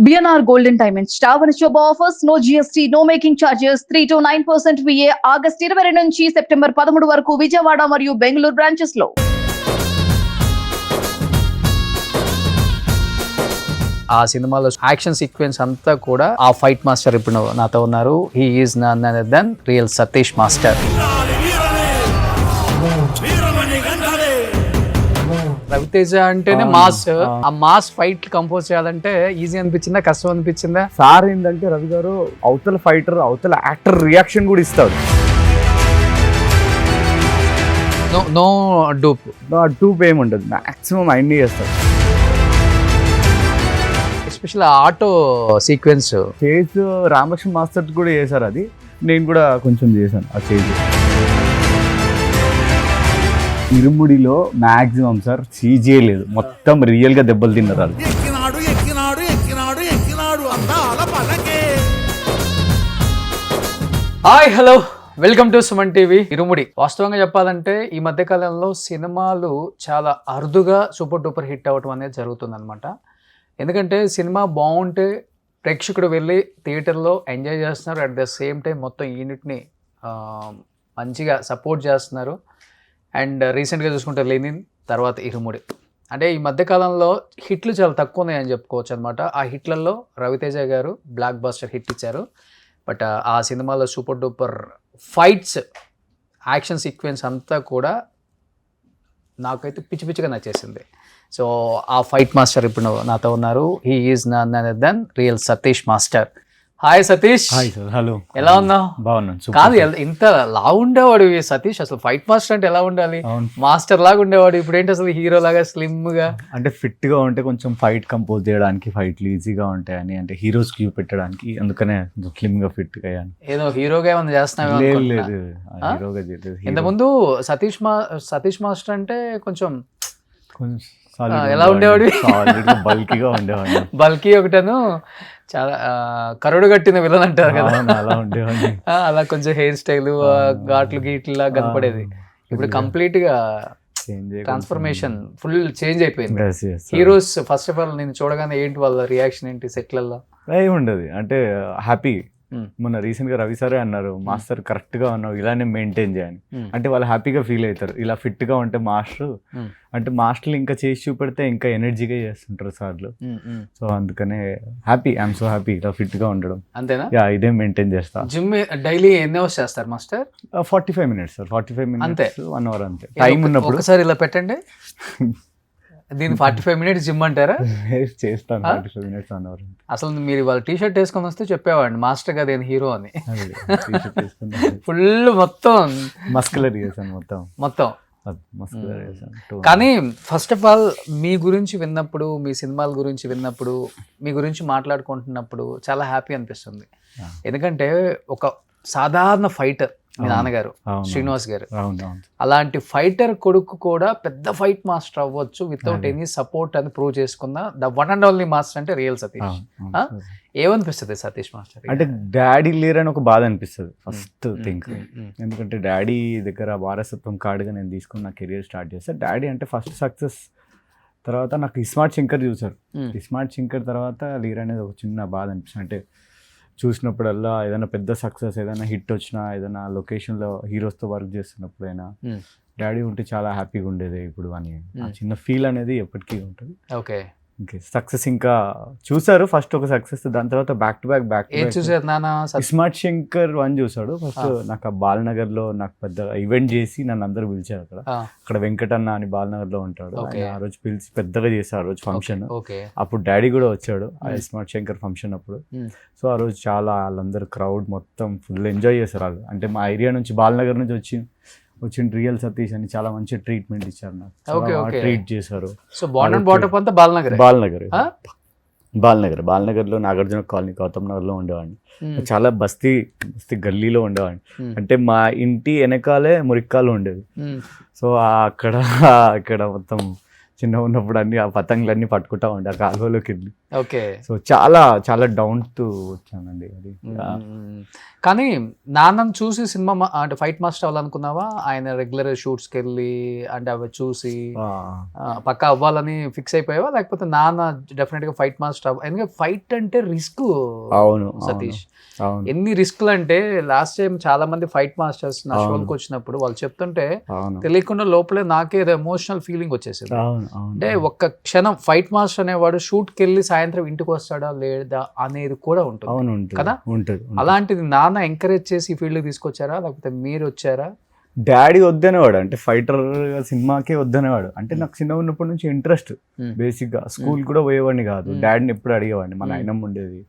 BNR Golden Diamonds Tower Job offers no GST, no making charges, 3 to 9% VA August 22 నుంచి September 13 వరకు విజయవాడ మరియు Bengaluru branches లో. ఆ సినిమాలో యాక్షన్ సీక్వెన్స్ అంతా కూడా ఆ ఫైట్ మాస్టర్ ఇప్పుడు నాతో ఉన్నారు. He is none other than real Satish master. Raviteja అంటేనే మాస్. ఆ మాస్ ఫైట్ కంపోజ్ చేయాలంటే ఈజీ అనిపించిందా, కష్టం అనిపించిందా? సార్ ఏంటంటే రవి గారు అవతల ఫైటర్ అవతల యాక్టర్ రియాక్షన్ కూడా ఇస్తాడు. No dupe. టూప్ ఏమి ఉండదు, మాక్సిమం అన్ని చేస్తాడు. Special auto sequence chase Ramalakshman master కూడా చేశారు. అది నేను కూడా కొంచెం చేశాను ఆ చేజ్. ఇరుముడిలో మాక్సిమం సార్ సీజే లేదు, మొత్తం రియల్ గా దెబ్బలు తిన్నారు వాళ్ళు. Hi hello, welcome to Suman TV. Irumudi వాస్తవంగా చెప్పాలంటే ఈ మధ్య కాలంలో సినిమాలు చాలా అరుదుగా సూపర్ డూపర్ హిట్ అవ్వటం అనేది జరుగుతుంది అనమాట. ఎందుకంటే సినిమా బాగుంటే ప్రేక్షకుడు వెళ్ళి థియేటర్లో ఎంజాయ్ చేస్తున్నారు, అట్ ద సేమ్ టైం మొత్తం యూనిట్ని మంచిగా సపోర్ట్ చేస్తున్నారు. అండ్ రీసెంట్గా చూసుకుంటే లెనిన్, తర్వాత ఇరుముడి, అంటే ఈ మధ్యకాలంలో హిట్లు చాలా తక్కువ ఉన్నాయని చెప్పుకోవచ్చు అనమాట. ఆ హిట్లలో రవితేజ గారు బ్లాక్ బస్టర్ హిట్ ఇచ్చారు. బట్ ఆ సినిమాలో super duper fights, action sequence అంతా కూడా నాకైతే పిచ్చి పిచ్చిగా నచ్చేసింది. సో ఆ ఫైట్ మాస్టర్ ఇప్పుడు నాతో ఉన్నారు. He is none other than real Satish master. Hi Satish. Hi sir. Hello. ఎలా ఉన్నావు? బాగున్నాను. కాదు, ఇంత లా ఉండేవాడు సతీష్, అసలు ఫైట్ మాస్టర్ అంటే ఎలా ఉండాలి? మాస్టర్ లాగా ఉండేవాడు, ఇప్పుడు ఏంటి అసలు హీరో లాగా స్లిమ్ గా? అంటే ఫిట్ గా ఉంటే కొంచెం ఫైట్ కంపోజ్ చేయడానికి ఫైట్లు ఈజీగా ఉంటాయని, అంటే హీరోస్ క్యూ పెట్టడానికి, అందుకనే స్లిమ్ గా ఫిట్ గా అయ్యాను. ఏదో హీరోగా ఏమన్నా చేస్తున్నావు? లేదు, హీరోగా చేయలేదు. ఇంతకుముందు సతీష్ మాస్టర్ అంటే కొంచెం ఎలా ఉండేవాడు? బల్కీగా ఉండేవాడు. బల్కీ ఒకటను చాలా కరుడు కట్టిన విలన్ అంటారు కదా, అలా ఉండేవాడు. అలా కొంచెం హెయిర్ స్టైల్, ఘాట్లు గీట్లా కనపడేది. ఇప్పుడు కంప్లీట్ గా ట్రాన్స్ఫర్మేషన్, ఫుల్ చేంజ్ అయిపోయింది. హీరోస్ ఫస్ట్ ఆఫ్ ఆల్ నేను చూడగానే ఏంటి వాళ్ళ రియాక్షన్ ఏంటి సెట్లలో? ఏమి ఉండదు, అంటే హ్యాపీ. మొన్న రీసెంట్ గా రవి సారే అన్నారు, మాస్టర్ కరెక్ట్ గా ఉన్నావు, ఇలానే మెయింటైన్ చేయని. అంటే వాళ్ళు హ్యాపీగా ఫీల్ అవుతారు ఇలా ఫిట్ గా ఉంటే. మాస్టర్లు ఇంకా చేసి చూపెడితే ఇంకా ఎనర్జీగా చేస్తుంటారు సార్లు. సో అందుకనే హ్యాపీ, ఐఎమ్ సో హ్యాపీ ఇలా ఫిట్ గా ఉండడం. అంతేనా? ఇదే మెయింటైన్ చేస్తా. జిమ్ డైలీ ఎన్ని అవర్స్ చేస్తారు మాస్టర్? 45 minutes sir. 45 minutes అంతే, 1 hour అంతే. టైం ఉన్నప్పుడు ఒకసారి ఇలా పెట్టండి. దీన్ని 45 minutes జిమ్ అంటారా? చేస్తాను 45 minutes 1 hour. అసలు మీరు వాళ్ళ టీ షర్ట్ వేసుకొని వస్తే చెప్పేవాడిని మాస్టర్ కదా హీరో అని. ఫుల్ మొత్తం మస్కులర్ చేశాను మొత్తం. కానీ ఫస్ట్ ఆఫ్ ఆల్ మీ గురించి విన్నప్పుడు, మీ సినిమాల గురించి విన్నప్పుడు, మీ గురించి మాట్లాడుకుంటున్నప్పుడు చాలా హ్యాపీ అనిపిస్తుంది. ఎందుకంటే ఒక సాధారణ ఫైటర్ మీ నాన్నగారు శ్రీనివాస్ గారు, అలాంటి ఫైటర్ కొడుకు కూడా పెద్ద ఫైట్ మాస్టర్ అవ్వచ్చు వితౌట్ ఎనీ సపోర్ట్ అని ప్రూవ్ చేసుకున్న the one and only master అంటే రియల్ సతీష్. ఏమనిపిస్తుంది సతీష్ మాస్టర్? అంటే డాడీ లేరని ఒక బాధ అనిపిస్తుంది ఫస్ట్ థింగ్. ఎందుకంటే డాడీ దగ్గర వారసత్వం కార్డుగా నేను తీసుకుని నా కెరియర్ స్టార్ట్ చేస్తాను. డాడీ అంటే ఫస్ట్ సక్సెస్, తర్వాత నాకు ఇస్మార్ట్ శంకర్ చూసారు. ఇస్మార్ట్ శంకర్ తర్వాత లీర్ అనేది ఒక చిన్న బాధ అనిపిస్తుంది. అంటే చూసినప్పుడల్లా ఏదైనా పెద్ద సక్సెస్, ఏదైనా హిట్ వచ్చినా, ఏదైనా లొకేషన్లో హీరోస్తో వర్క్ చేస్తున్నప్పుడైనా డాడీ ఉంటే చాలా హ్యాపీగా ఉండేది ఇప్పుడు అని ఆ చిన్న ఫీల్ అనేది ఎప్పటికీ ఉంటుంది. ఓకే, సక్సెస్ ఇంకా చూసారు ఫస్ట్ ఒక సక్సెస్, దాని తర్వాత back to back smart Shankar 1 చూసాడు ఫస్ట్. నాకు ఆ బాలనగర్ లో నాకు పెద్ద ఈవెంట్ చేసి నన్ను అందరూ పిలిచారు. అక్కడ వెంకటన్న అని బాలనగర్ లో ఉంటాడు, ఆ రోజు పిలిచి పెద్దగా చేశారు ఆ రోజు ఫంక్షన్. అప్పుడు డాడీ కూడా వచ్చాడు ఆ స్మార్ట్ శంకర్ ఫంక్షన్ అప్పుడు. సో ఆ రోజు చాలా వాళ్ళందరూ క్రౌడ్ మొత్తం ఫుల్ ఎంజాయ్ చేశారు వాళ్ళు. అంటే మా ఏరియా నుంచి బాలనగర్ నుంచి వచ్చిన రియల్ సతీష్ అని చాలా మంచి ట్రీట్మెంట్ ఇచ్చారు నాకు, ట్రీట్ చేశారు. బాలనగర్ లో నాగార్జున కాలనీ, గౌతమ్ నగర్ లో ఉండేవాడిని. చాలా బస్తీ గల్లీలో ఉండేవాడిని. అంటే మా ఇంటి వెనకాలే మురిక్కాలు ఉండేది. సో అక్కడ మొత్తం చిన్న ఉన్నప్పుడు అన్ని ఆ పతంగులన్నీ పట్టుకుంటా ఉండే ఆ కాలువలోకి వెళ్ళి. ఓకే. సో చాలా చాలా డౌన్ టు వచ్చానండి అది. కానీ నాన్నని చూసి సినిమా అంటే ఫైట్ మాస్టర్ అవ్వాలనుకున్నావా? ఆయన రెగ్యులర్ షూట్స్కి వెళ్ళి అంటే అవి చూసి పక్కా అవ్వాలని ఫిక్స్ అయిపోయావా? లేకపోతే నాన్న డెఫినెట్ గా ఫైట్ మాస్టర్ ఎందుకంటే ఫైట్ అంటే రిస్క్. అవును సతీష్, ఎన్ని రిస్క్లు అంటే లాస్ట్ టైం చాలా మంది ఫైట్ మాస్టర్స్ నా షోకి వచ్చినప్పుడు వాళ్ళు చెప్తుంటే తెలియకుండా లోపలే నాకే ఎమోషనల్ ఫీలింగ్ వచ్చేసింది. అంటే ఒక్క క్షణం ఫైట్ మాస్టర్ అనేవాడు షూట్కి వెళ్ళి సాయంత్రం ఇంటికి వస్తాడా లేదా అనేది కూడా ఉంటుంది కదా. అలాంటిది నాన్న ఎంకరేజ్ చేసి ఫీల్డ్ తీసుకొచ్చారా లేకపోతే మీరు వచ్చారా? డాడీ వద్దనేవాడు, అంటే ఫైటర్ సినిమాకే వద్దనేవాడు. అంటే నాకు చిన్న ఉన్నప్పటి నుంచి ఇంట్రెస్ట్, బేసిక్ గా స్కూల్ కూడా పోయేవాడిని కాదు. డాడీని ఎప్పుడు అడిగేవాడిని, మా నాయనమ్మ ఉండేది,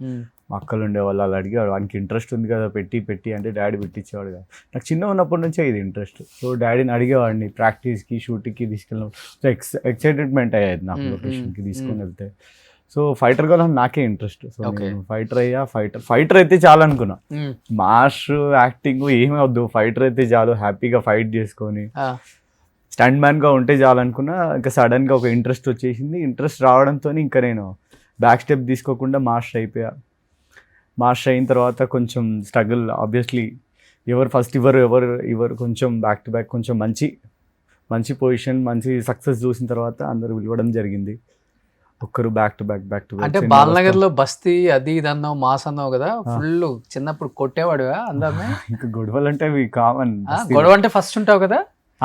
మా అక్కలు ఉండేవాళ్ళు, వాళ్ళు అడిగేవాడు వానికి ఇంట్రెస్ట్ ఉంది కదా పెట్టి అంటే డాడీ పెట్టించేవాడు కదా. నాకు చిన్న ఉన్నప్పటి నుంచే ఇది ఇంట్రెస్ట్. సో డాడీని అడిగేవాడిని ప్రాక్టీస్కి షూటింగ్కి తీసుకెళ్ళిన. సో ఎక్సైటెడ్మెంట్ అయ్యేది నాకు లొకేషన్కి తీసుకొని వెళ్తే. సో ఫైటర్ కావాలని నాకే ఇంట్రెస్ట్. సో ఫైటర్ అయ్యా. ఫైటర్ అయితే చాలు అనుకున్నా, మాస్ యాక్టింగ్ ఏమీ వద్దు, ఫైటర్ అయితే చాలు, హ్యాపీగా ఫైట్ చేసుకొని స్టంట్ మ్యాన్గా ఉంటే చాలు అనుకున్నా. ఇంకా సడన్గా ఒక ఇంట్రెస్ట్ వచ్చేసింది. ఇంట్రెస్ట్ రావడంతో ఇంకా నేను బ్యాక్ స్టెప్ తీసుకోకుండా మాస్టర్ అయిపోయా. మాస్టర్ అయిన తర్వాత కొంచెం స్ట్రగుల్ ఆబ్వియస్లీ. ఎవరు ఫస్ట్ ఎవరు కొంచెం బ్యాక్ టు బ్యాక్ కొంచెం మంచి పొజిషన్ మంచి సక్సెస్ చూసిన తర్వాత అందరూ పిలవడం జరిగింది. ఒక్కరు బ్యాక్ టు బ్యాక్. అంటే బాలనగర్ లో బస్తీ అది ఇది అన్నావు, మాస్ అన్నావు కదా, ఫుల్ చిన్నప్పుడు కొట్టేవాడుగా అందరినీ? ఇంకా గొడవలు అంటే అవి కామన్. గొడవ అంటే ఫస్ట్ ఉంటావు కదా?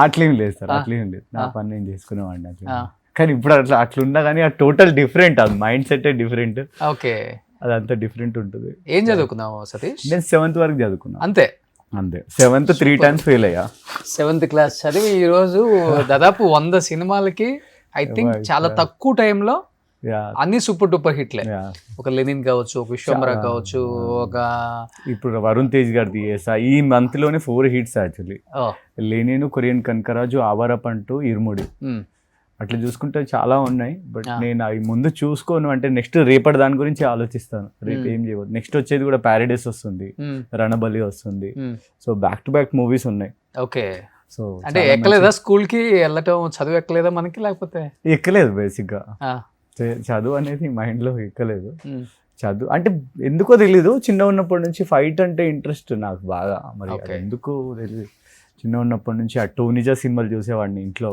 అట్లేం లేదు సార్, అట్లేం లేదు. నా పని నేను చేసుకునేవాడిని అట్లా. కానీ ఇప్పుడు అట్లా ఉన్నా కానీ ఆ టోటల్ డిఫరెంట్, అది మైండ్ సెట్ డిఫరెంట్. ఓకే, అదంతా డిఫరెంట్ ఉంటుంది. ఏం చదువుకున్నావు సతీష్? నేను 7th వరకు చదువుకున్నా. అంతే 7th 3 times ఫెయిల్ అయ్యా. 7th క్లాస్ చదివి ఈ రోజు దాదాపు 100 సినిమాలకి ఐ థింక్ చాలా తక్కువ టైంలో అన్ని సూపర్ డూపర్ హిట్లే. ఒక లెనిన్ కావచ్చు, ఒక విశ్వంబర కావచ్చు, ఒక ఇప్పుడు వరుణ్ తేజ్ గారిది ఈ మంత్ లోనే 4 hits actually. Lenin, Korean Kanakaraju, ఆవారప్ అంటూ, ఇరుముడి, అట్లా చూసుకుంటే చాలా ఉన్నాయి. బట్ నేను అవి ముందు చూసుకోను, అంటే నెక్స్ట్ రేపటి దాని గురించి ఆలోచిస్తాను. రేపు ఏం చేయవద్దు. నెక్స్ట్ వచ్చేది కూడా ప్యారడైస్ వస్తుంది, రణబలి వస్తుంది. So back to back movies ఉన్నాయి. ఓకే. సో అంటే ఎక్కలేదా స్కూల్ కి వెళ్ళటం, చదువు ఎక్కలేదా మనకి? లేకపోతే ఎక్కలేదు, బేసిక్ గా చదువు అనేది మైండ్ లో ఎక్కలేదు. చదువు అంటే ఎందుకో తెలీదు, చిన్న ఉన్నప్పటి నుంచి ఫైట్ అంటే ఇంట్రెస్ట్ నాకు బాగా. మరి ఎందుకు తెలియదు, చిన్న ఉన్నప్పటి నుంచి ఆ టోనిజా సినిమాలు చూసేవాడిని ఇంట్లో,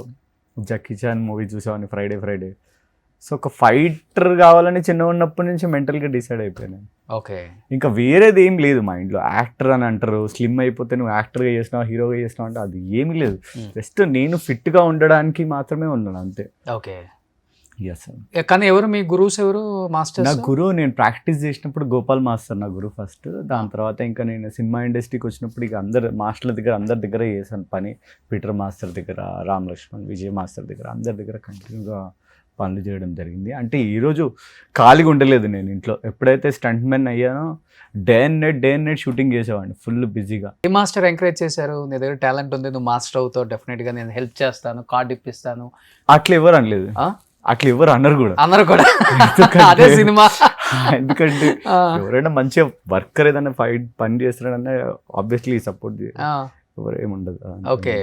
జక్కీ చాన్ మూవీ చూసేవాడిని ఫ్రైడే. సో ఒక ఫైటర్ కావాలని చిన్న ఉన్నప్పటి నుంచి మెంటల్గా డిసైడ్ అయిపోయాను. ఓకే, ఇంకా వేరేది ఏం లేదు మైండ్లో. యాక్టర్ అని అంటారు, స్లిమ్ అయిపోతే నువ్వు యాక్టర్గా చేసినావు, హీరోగా చేసినావు అంటే అది ఏమీ లేదు. జస్ట్ నేను ఫిట్గా ఉండడానికి మాత్రమే ఉన్నాను అంతే. ఓకే. ఎస్. కానీ ఎవరు మీ గురువుస్, ఎవరు మాస్టర్? నా గురువు నేను ప్రాక్టీస్ చేసినప్పుడు గోపాల్ మాస్టర్ నా గురువు ఫస్ట్. దాని తర్వాత ఇంకా నేను సినిమా ఇండస్ట్రీకి వచ్చినప్పుడు ఇక అందరు మాస్టర్ల దగ్గర అందరి దగ్గర చేశాను పని. పీటర్ మాస్టర్ దగ్గర, రామ్ లక్ష్మణ్, విజయ్ మాస్టర్ దగ్గర, అందరి దగ్గర కంటిన్యూగా పనులు చేయడం జరిగింది. అంటే ఈరోజు ఖాళీగా ఉండలేదు నేను ఇంట్లో. ఎప్పుడైతే స్టంట్ మెన్ అయ్యానో డే అండ్ నైట్ షూటింగ్ చేసేవాడిని ఫుల్ బిజీగా. ఏ మాస్టర్ ఎంకరేజ్ చేశారు? నీ దగ్గర టాలెంట్ ఉంది, నువ్వు మాస్టర్ అవుతావు, డెఫినెట్గా నేను హెల్ప్ చేస్తాను, కార్డ్ ఇప్పిస్తాను, అట్లా ఎవరు అనలేదు. అట్లా ఎవరు అన్నారు కూడా. అదే సినిమా. ఎందుకంటే ఎవరైనా మంచిగా వర్కర్ ఏదైనా ఫైట్ పని చేస్తున్నాడన్నా ఆబ్వియస్లీ సపోర్ట్ ఎవరు ఏముండదు. ఓకే.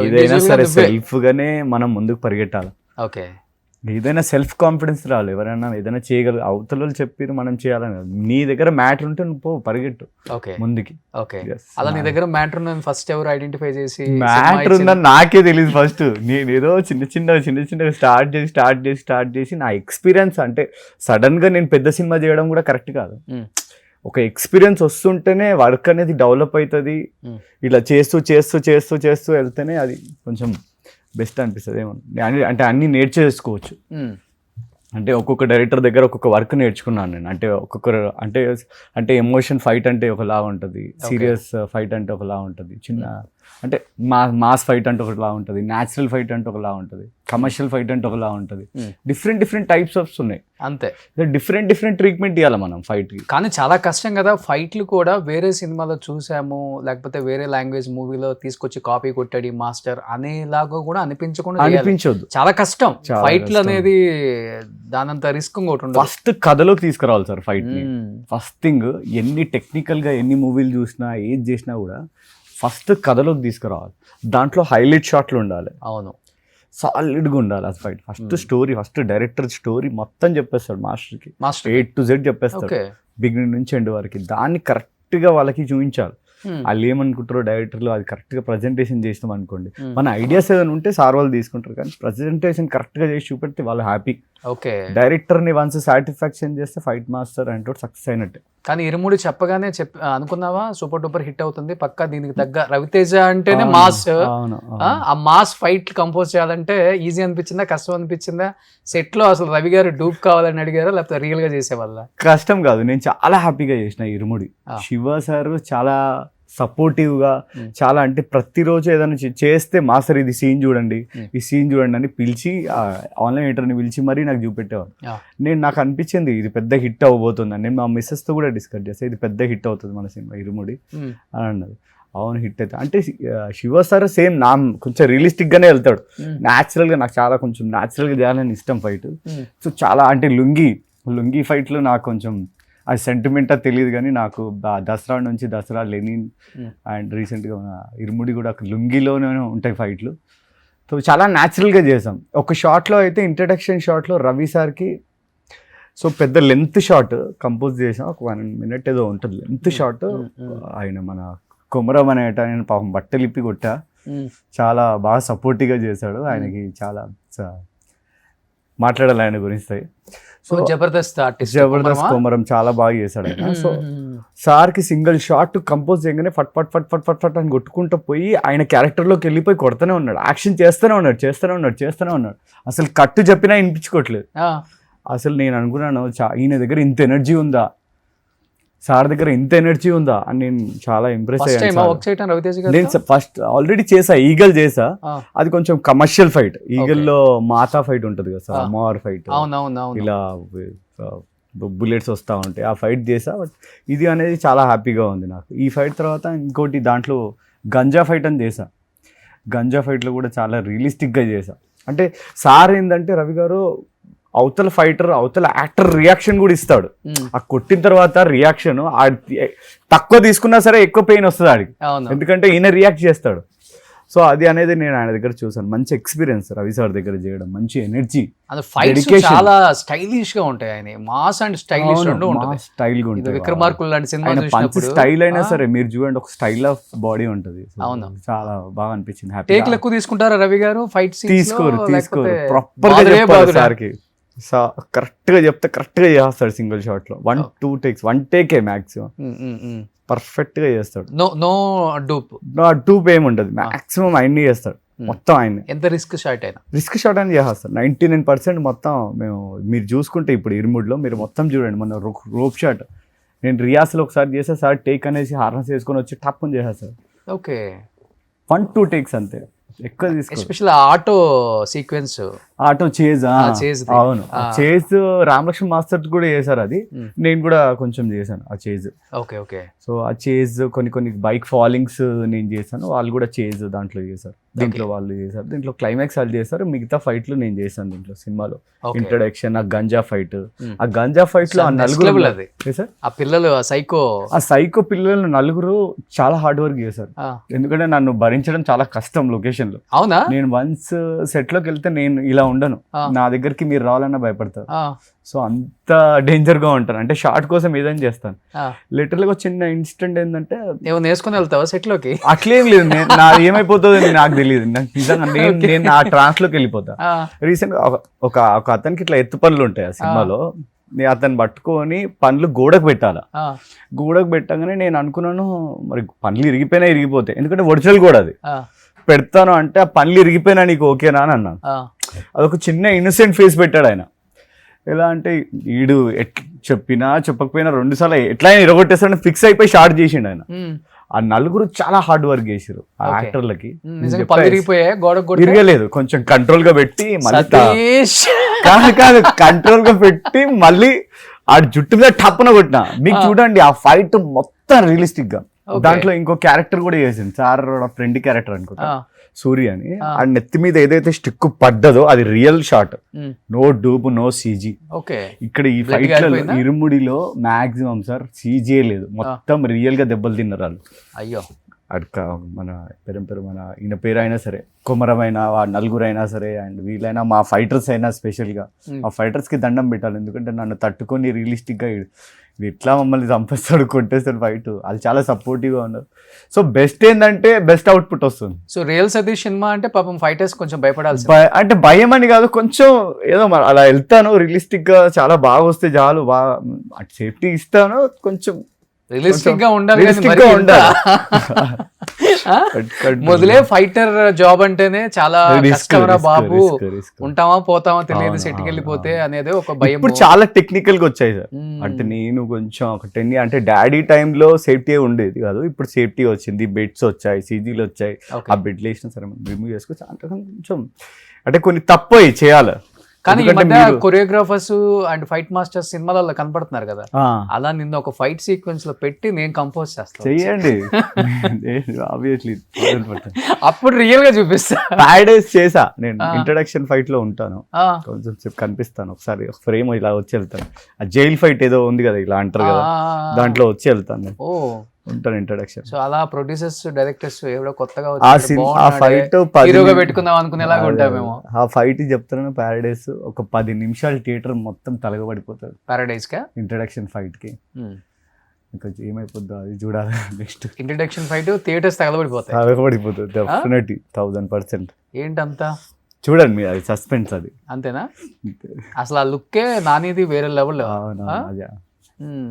ఏదైనా సరే సెల్ఫ్ గానే మనం ముందుకు పరిగెట్టాలి. ఓకే. ఏదైనా సెల్ఫ్ కాన్ఫిడెన్స్ రావాలి. ఎవరైనా ఏదైనా చేయగలరు, అవతల చెప్పి మనం చేయాలని. నీ దగ్గర మ్యాటర్ ఉంటే నువ్వు పరిగెట్టు ముందుకి. ఓకే. అలా నీ దగ్గర మ్యాటర్ ఉందని ఫస్ట్ ఎవరు ఐడెంటిఫై చేసి? మ్యాటర్ ఉందని నాకే తెలియదు ఫస్ట్. నేను ఏదో చిన్నగా స్టార్ట్ చేసి నా ఎక్స్పీరియన్స్, అంటే సడన్ గా నేను పెద్ద సినిమా చేయడం కూడా కరెక్ట్ కాదు. ఒక ఎక్స్పీరియన్స్ వస్తుంటేనే వర్క్ అనేది డెవలప్ అవుతుంది. ఇలా చేస్తూ వెళ్తేనే అది కొంచెం బెస్ట్ అనిపిస్తుంది ఏమో. అంటే అన్ని నేర్చేసుకోవచ్చు. అంటే ఒక్కొక్క డైరెక్టర్ దగ్గర ఒక్కొక్క వర్క్ నేర్చుకున్నాను నేను. అంటే ఒక్కొక్కరు అంటే ఎమోషన్ ఫైట్ అంటే ఒకలా ఉంటుంది, సీరియస్ ఫైట్ అంటే ఒకలా ఉంటుంది, చిన్న అంటే మాస్ ఫైట్ అంటే ఒకలా ఉంటుంది, న్యాచురల్ ఫైట్ అంటే ఒకలా ఉంటుంది, కమర్షియల్ ఫైట్ అంటే ఒకలా ఉంటుంది. డిఫరెంట్ టైప్స్ ఆఫ్ ఉన్నాయి అంతే. డిఫరెంట్ ట్రీట్మెంట్ ఇవ్వాలి మనం ఫైట్కి. కానీ చాలా కష్టం కదా ఫైట్లు కూడా. వేరే సినిమాలో చూసాము, లేకపోతే వేరే లాంగ్వేజ్ మూవీలో తీసుకొచ్చి కాపీ కొట్టాడు మాస్టర్ అనేలాగా కూడా అనిపించొద్దు. చాలా కష్టం ఫైట్లు అనేది. దానంత రిస్క్ ఇంకోటి ఉండదు. ఫస్ట్ కథలోకి తీసుకురావాలి సార్ ఫైట్ ని. ఫస్ట్ థింగ్, ఎన్ని టెక్నికల్ గా ఎన్ని మూవీలు చూసినా ఏది చేసినా కూడా ఫస్ట్ కథలోకి తీసుకురావాలి. దాంట్లో హైలైట్ షాట్లు ఉండాలి. అవును. సాలిడ్గా ఉండాలి ఆ fight. First story, first director story మొత్తం చెప్పేస్తాడు మాస్టర్కి, A to Z చెప్పేస్తాడు బిగినింగ్ నుంచి ఎండ్ వరకు. దాన్ని కరెక్ట్గా వాళ్ళకి చూపించాలి. వాళ్ళు ఏమనుకుంటారో డైరెక్టర్లు అది కరెక్ట్గా ప్రజెంటేషన్ చేసినాం అనుకోండి, మన ఐడియాస్ ఏదైనా ఉంటే సార్ వాళ్ళు తీసుకుంటారు, కానీ ప్రజెంటేషన్ కరెక్ట్గా చేసి చూపెడితే వాళ్ళు హ్యాపీ. డైరెక్టర్ని వన్స్ సాటిస్ఫాక్షన్ చేస్తే ఫైట్ మాస్టర్ అంటే సక్సెస్ అయినట్టే. కానీ ఇరుముడి చెప్పగానే అనుకున్నావా సూపర్ డూపర్ హిట్ అవుతుంది పక్కా, దీనికి తగ్గ రవితేజ అంటేనే మాస్, ఆ మాస్ ఫైట్ కంపోజ్ చేయాలంటే ఈజీ అనిపించిందా కష్టం అనిపించిందా? సెట్ లో అసలు రవి గారు డూప్ కావాలని అడిగారా లేకపోతే రియల్ గా చేసేవాళ్ళ? కష్టం కాదు, నేను చాలా హ్యాపీగా చేసిన ఇరుముడి. శివ సార్ చాలా సపోర్టివ్ గా, చాలా అంటే ప్రతిరోజు ఏదైనా చేస్తే మాస్టర్ ఇది సీన్ చూడండి, ఈ సీన్ చూడండి అని పిలిచి ఆన్లైన్ ఎడిటర్ని పిలిచి మరీ నాకు చూపెట్టేవాడు. నాకు అనిపించింది ఇది పెద్ద హిట్ అవ్వబోతుందని. నేను మా మిస్సెస్ తో కూడా డిస్కస్ చేస్తే ఇది పెద్ద హిట్ అవుతుంది మన సినిమా ఇరుముడి అని అన్నది. అవును హిట్ అవుతుంది అంటే శివ సార్ సేమ్ నా కొంచెం రియలిస్టిక్ గానే వెళ్తాడు. న్యాచురల్ గా నాకు చాలా కొంచెం న్యాచురల్ గా చేయాలని ఇష్టం ఫైట్. సో చాలా అంటే లుంగి ఫైట్ లో నాకు కొంచెం అది సెంటిమెంటా తెలియదు, కానీ నాకు దసరా నుంచి దసరా లెనిన్ అండ్ రీసెంట్గా మన ఇరుముడి కూడా లుంగిలోనే ఉంటాయి ఫైట్లు. సో చాలా న్యాచురల్గా చేసాం. ఒక షాట్లో అయితే ఇంట్రడక్షన్ షాట్లో రవి సార్కి సో పెద్ద లెంత్ షాట్ కంపోజ్ చేసాం, ఒక 1 minute ఏదో ఉంటుంది లెంత్ షాట్. ఆయన మన కొమరం అనేట ఆయన పాపం బట్టలు ఇప్పి కొట్టా, చాలా బాగా సపోర్టివ్గా చేశాడు. ఆయనకి చాలా మాట్లాడాలి ఆయన గురించి. సో జబర్దస్త్ కొమరం చాలా బాగా చేశాడు ఆయన. సో సార్కి సింగిల్ షాట్ కంపోజ్ చేయగానే ఫట్ ఫట్ ఫట్ ఫట్ ఫట్ ఫట్ అని కొట్టుకుంటూ పోయి ఆయన క్యారెక్టర్లోకి వెళ్ళిపోయి కొడుతూనే ఉన్నాడు, యాక్షన్ చేస్తూనే ఉన్నాడు. అసలు కట్టు చెప్పినా వినిపించుకోవట్లేదు. అసలు నేను అనుకున్నాను ఈయన దగ్గర ఇంత ఎనర్జీ ఉందా, సార్ దగ్గర ఇంత ఎనర్జీ ఉందా అని నేను చాలా ఇంప్రెస్ అయ్యాను. నేను ఫస్ట్ ఆల్రెడీ చేసా, ఈగల్ చేసా. అది కొంచెం కమర్షియల్ ఫైట్. ఈగల్లో మాతా ఫైట్ ఉంటుంది కదా సార్, అమ్మవారి ఫైట్, ఇలా బుల్లెట్స్ వస్తూ ఉంటాయి, ఆ ఫైట్ చేసా. బట్ ఇది అనేది చాలా హ్యాపీగా ఉంది నాకు. ఈ ఫైట్ తర్వాత ఇంకోటి దాంట్లో గంజా ఫైట్ అని చేసా. గంజా ఫైట్లో కూడా చాలా రియలిస్టిక్గా చేసా. అంటే సార్ ఏంటంటే రవి గారు అవతల ఫైటర్ అవతల యాక్టర్ రియాక్షన్ కూడా ఇస్తాడు. ఆ కొట్టిన తర్వాత రియాక్షన్ తక్కువ తీసుకున్నా సరే ఎక్కువ పెయిన్ వస్తుంది ఆడికి, ఎందుకంటే ఈయన రియాక్ట్ చేస్తాడు. సో అది అనేది నేను ఆయన దగ్గర చూసాను. మంచి ఎక్స్పీరియన్స్ రవి సార్ దగ్గర చేయడం, మంచి ఎనర్జీ, చాలా స్టైలిష్ గా ఉంటాయి. ఆయన మాస్ అండ్ స్టైలిష్ రెండు ఉంటాయి, స్టైల్ గా ఉంటాయి. విక్రమార్కుడు లాంటి సినిమా స్టైల్ అయినా సరే మీరు చూడండి ఒక స్టైల్ ఆఫ్ బాడీ ఉంటుంది. అవును, చాలా బాగా అనిపించింది. టేక్లు ఎక్కువ తీసుకుంటారా రవి గారు? ఫైట్ తీసుకోరు ప్రాపర్ గా చెప్పాలి సార్కి. కరెక్ట్ గా చెప్తే కరెక్ట్ గా చేస్తాడు. సింగిల్ షాట్ లో 1-2 takes, 1 take మాక్సిమం పర్ఫెక్ట్ గా చేస్తాడు. నో డూప్ ఏమి ఉండదు, మాక్సిమం ఆయన్ని చేస్తాడు మొత్తం. ఆయన ఎంత రిస్క్ షాట్ అని చేస్తాడు. 99% మొత్తం మీరు చూసుకుంటే ఇప్పుడు ఇరుముడిలో మీరు మొత్తం చూడండి. మన రోప్ షాట్ నేను రియాస్లో ఒకసారి చేసా సార్, టేక్ అనేసి హార్నెస్ వేసుకొని వచ్చి టప్ అని చేసేస్తాడు. ఓకే, 1-2 takes అంతే, ఎక్కువ తీసుకో. Special auto sequence, auto chase. అవును, చేజ్ రామలక్ష్మణ్ మాస్టర్ కూడా చేశారు. అది నేను కూడా కొంచెం చేశాను ఆ చేజ్. ఓకే. సో ఆ చేజ్ కొన్ని బైక్ ఫాలింగ్స్ నేను చేశాను, వాళ్ళు కూడా చేజ్ దాంట్లో చేశారు. దీంట్లో వాళ్ళు చేశారు, దీంట్లో క్లైమాక్స్ వాళ్ళు చేశారు, మిగతా ఫైట్లు నేను చేశాను దీంట్లో సినిమాలో. ఇంట్రడక్షన్, ఆ గంజా ఫైట్, ఆ గంజా ఫైట్ లో ఆ నలుగురు ఆ పిల్లలు ఆ సైకో పిల్లలు నలుగురు చాలా హార్డ్ వర్క్ చేశారు. ఎందుకంటే నన్ను భరించడం చాలా కష్టం లొకేషన్ లో. అవునా? నేను వన్స్ సెట్ లోకి వెళ్తే నేను ఇలా ఉండను, నా దగ్గరికి మీరు రావాలన్నా భయపడతారు. సో అంత డేంజర్ గా ఉంటాను, అంటే షార్ట్ కోసం ఏదైనా చేస్తాను. లిటరల్ గా చిన్న ఇన్సిడెంట్ ఏంటంటే, ఏమైనా వేసుకొని వెళ్తావా సెట్ లోకి? అట్లేం లేదు, నాది ఏమైపోతుంది నాకు తెలియదు. నాకు నిజంగా నేను ఆ ట్రాన్స్ లోకి వెళ్ళిపోతా. రీసెంట్ గా ఒక అతనికి ఇట్లా ఎత్తు పనులు ఉంటాయి ఆ సినిమాలో, అతను పట్టుకొని పండ్లు గోడకు పెట్టాలా. గోడకు పెట్టగానే నేను అనుకున్నాను మరి పండ్లు ఇరిగిపోతాయి, ఎందుకంటే ఒరిజినల్ కూడా అది పెడతాను అంటే ఆ పండ్లు ఇరిగిపోయినా నీకు ఓకేనా అని అన్నాను. అదొక చిన్న ఇన్నోసెంట్ ఫేస్ పెట్టాడు ఆయన. ఎలా అంటే ఈడు చెప్పకపోయినా 2 సార్లు ఎట్లా ఇరగొట్టేస్తాడని ఫిక్స్ అయిపోయి షార్ట్ చేసిండు ఆయన. ఆ నలుగురు చాలా హార్డ్ వర్క్ చేసారు ఆ యాక్టర్లకి. ఇరగలేదు, కొంచెం కంట్రోల్ గా పెట్టి కాదు కంట్రోల్ గా పెట్టి మళ్ళీ ఆ జుట్టు మీద టప్పున కొట్టిన. మీకు చూడండి ఆ ఫైట్ మొత్తం రియలిస్టిక్ గా. దాంట్లో ఇంకో క్యారెక్టర్ కూడా చేసింది సార్, ఫ్రెండ్ క్యారెక్టర్ అనుకుంటా, సూర్య అని. ఆ నెత్తి మీద ఏదైతే స్టిక్ పడ్డదో అది real shot, no dupe, no CG. ఇక్కడ ఈ ఫైట్ లో ఇరుముడిలో మాక్సిమం సార్ సీజీ లేదు, మొత్తం రియల్ గా దెబ్బలు తిన్నారు వాళ్ళు. అయ్యో, అడక మన పేరు మన ఈయన పేరు అయినా సరే, కొమరమైనా నలుగురు అయినా సరే, అండ్ వీళ్ళైనా మా ఫైటర్స్ అయినా స్పెషల్గా ఆ ఫైటర్స్కి దండం పెట్టాలి. ఎందుకంటే నన్ను తట్టుకొని రియలిస్టిక్గా ఇది ఎట్లా మమ్మల్ని చంపేస్తాడు, కొట్టేస్తాడు ఫైట్, అది చాలా సపోర్టివ్గా ఉన్నారు. సో బెస్ట్ ఏంటంటే బెస్ట్ అవుట్పుట్ వస్తుంది. సో రియల్ సతీష్ సినిమా అంటే పాపం ఫైటర్స్ కొంచెం భయపడాల్సి, అంటే భయం అని కాదు, కొంచెం ఏదో అలా వెళ్తాను రియలిస్టిక్గా, చాలా బాగా వస్తే చాలు, బాగా సేఫ్టీ ఇస్తాను, కొంచెం రియలిస్టిక్ గా ఉండాలి. ఉండాలి. మొదలే ఫైటర్ జాబ్ అంటేనే చాలా కష్టంరా బాబు, ఉంటామా పోతామా తెలియదు, సెట్కి వెళ్ళిపోతే అనేది ఒక భయం. ఇప్పుడు చాలా టెక్నికల్ గా వచ్చాయి సార్. అంటే నేను కొంచెం ఒక 10 అంటే డాడీ టైంలో సేఫ్టీ ఉండేది కాదు, ఇప్పుడు సేఫ్టీ వచ్చింది, బెడ్స్ వచ్చాయి, సీజీలు వచ్చాయి. ఆ బెడ్ వేసిన సరే మనం రిమూవ్ చేసుకోవచ్చు. అంటే కొంచెం అంటే కొన్ని తప్పు చేయాలి. కానీ ఈ మధ్య కొరియోగ్రాఫర్స్ అండ్ ఫైట్ మాస్టర్స్ సినిమాలలో కనపడుతున్నారు కదా, అలా నిన్న ఒక ఫైట్ సీక్వెన్స్ లో పెట్టి నేను కంపోజ్ చేస్తాను, చెయ్యండి. అప్పుడు రియల్ గా చూపిస్తా. ప్యారడైజ్ చేసా నేను, ఇంట్రడక్షన్ ఫైట్ లో ఉంటాను, కొంచెం సేపు కనిపిస్తాను, ఒకసారి ఫ్రేమ్ ఇలా వచ్చి వెళ్తాను. ఆ జైల్ ఫైట్ ఏదో ఉంది కదా ఇలా అంటారు కదా, దాంట్లో వచ్చి వెళ్తాను నేను, ఉంటాను ఇంట్రడక్షన్. సో అలా ప్రొడ్యూసర్స్ డైరెక్టర్స్ ఎవరో కొత్తగా ఆ ఫైట్ హీరోగా పెట్టుకుందాం అనుకునేలాగా ఉంటామేమో. ఆ ఫైట్ చెప్తున్నాను, ప్యారడైస్ ఒక 10 నిమిషాలు థియేటర్ మొత్తం తలగబడిపోతుంది ప్యారడైస్ కా ఇంట్రడక్షన్ ఫైట్ కి. ఇంకా ఏమైపోద్దో అది చూడాలి. నెక్స్ట్ ఇంట్రడక్షన్ ఫైట్ థియేటర్స్ తగలబడిపోతుంది డెఫినెట్లీ 1000%. ఏంటంతా చూడండి మీరు, అది సస్పెన్స్, అది అంతేనా? అసలు ఆ లుక్కే నానిది వేరే లెవెల్,